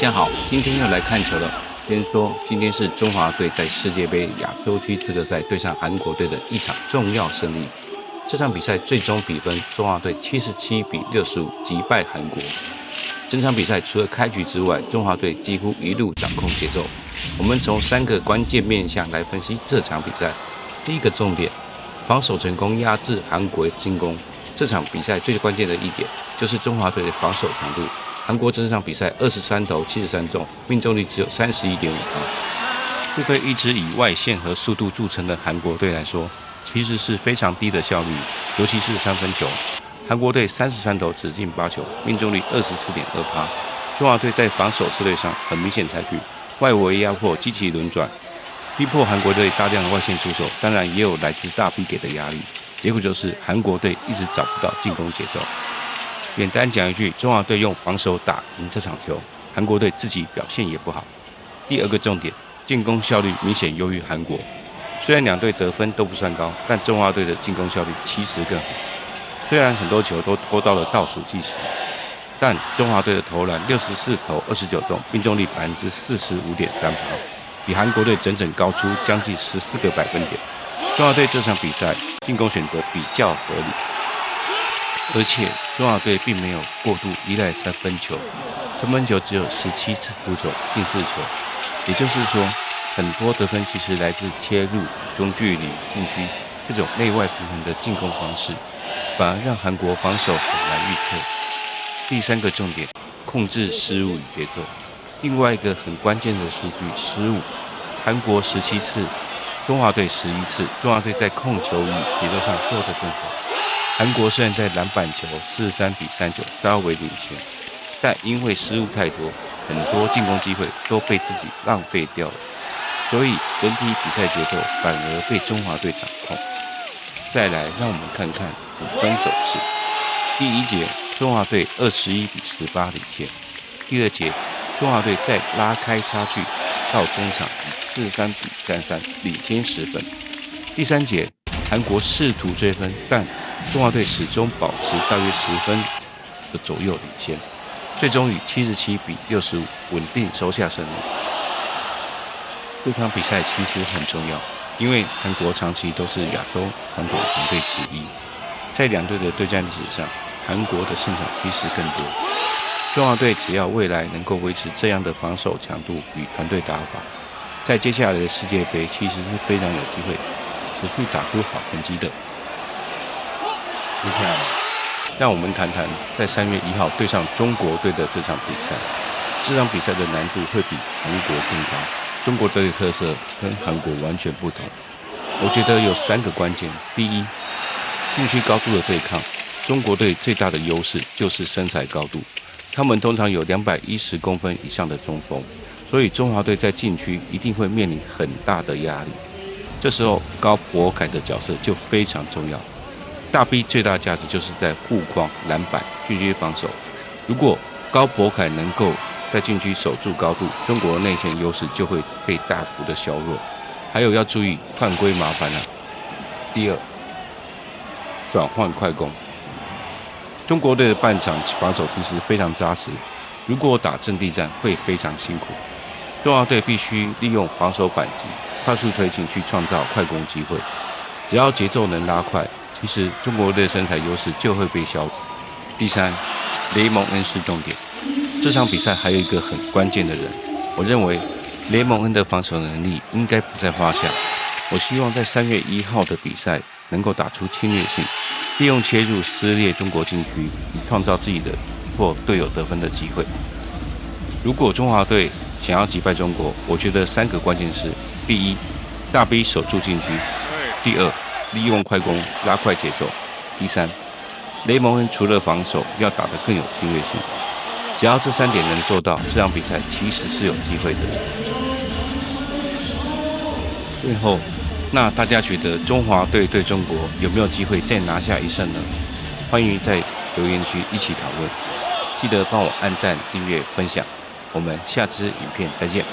家好，今天又来看球了。先说，今天是中华队在世界杯亚洲区资格赛对上韩国队的一场重要胜利。这场比赛最终比分，中华队77-65击败韩国。整场比赛除了开局之外，中华队几乎一路掌控节奏。我们从3个关键面向来分析这场比赛。第一个重点，防守成功压制韩国进攻。这场比赛最关键的一点就是中华队的防守强度。韩国这场比赛23投73中，命中率只有31.5%。这对一支以外线和速度著称的韩国队来说，其实是非常低的效率，尤其是三分球。韩国队33投只进8球，命中率24.2%。中华队在防守策略上很明显采取外围压迫、积极轮转，逼迫韩国队大量的外线出手，当然也有来自大 B 给的压力。结果就是韩国队一直找不到进攻节奏。简单讲一句，中华队用防守打赢这场球，韩国队自己表现也不好。第二个重点，进攻效率明显优于韩国。虽然两队得分都不算高，但中华队的进攻效率其实更好。虽然很多球都拖到了倒数计时，但中华队的投篮64投29中，命中率45.3%，比韩国队整整高出将近14个百分点。中华队这场比赛进攻选择比较合理，而且中华队并没有过度依赖三分球只有17次出手进4球，也就是说，很多得分其实来自切入、中距离、禁区这种内外平衡的进攻方式，反而让韩国防守很难预测。第3个重点，控制失误与节奏。另外一个很关键的数据，失误，韩国17次。中华队11次，中华队在控球与节奏上做得更好。韩国虽然在篮板球43-39稍微领先，但因为失误太多，很多进攻机会都被自己浪费掉了，所以整体比赛节奏反而被中华队掌控。再来，让我们看看5分走势。第1节，中华队21-18领先；第2节，中华队再拉开差距，到中场以43-33领先10分。第3节，韩国试图追分，但中华队始终保持大约10分的左右领先，最终以77-65稳定收下胜利。这场比赛其实很重要，因为韩国长期都是亚洲传统强队之一，在两队的对战历史上，韩国的胜场其实更多。中华队只要未来能够维持这样的防守强度与团队打法，在接下来的世界杯其实是非常有机会持续打出好成绩的。接下来，让我们谈谈在3月1号对上中国队的这场比赛。这场比赛的难度会比韩国更高，中国队的特色跟韩国完全不同。我觉得有3个关键。第一，禁区高度的对抗，中国队最大的优势就是身材高度。他们通常有210公分以上的中锋，所以中华队在禁区一定会面临很大的压力。这时候高博凯的角色就非常重要。大 B 最大价值就是在护框、篮板、禁区防守。如果高博凯能够在禁区守住高度，中国的内线优势就会被大幅的削弱。还有要注意犯规麻烦了。第2，转换快攻。中国队的半场防守其实非常扎实，如果打阵地战会非常辛苦。中华队必须利用防守反击，快速推进去创造快攻机会。只要节奏能拉快，其实中国队的身材优势就会被削弱。第3，雷蒙恩是重点。这场比赛还有一个很关键的人，我认为雷蒙恩的防守能力应该不在话下。我希望在3月1号的比赛能够打出侵略性，利用切入撕裂中国禁区，以创造自己的或队友得分的机会。如果中华队想要击败中国，我觉得3个关键是：第1，大 B 守住禁区；第2，利用快攻拉快节奏；第3，雷蒙恩除了防守要打得更有侵略性。只要这3点能做到，这场比赛其实是有机会的。最后，那大家觉得中华队对中国有没有机会再拿下1胜呢？欢迎在留言区一起讨论，记得帮我按赞、订阅、分享。我们下支影片再见。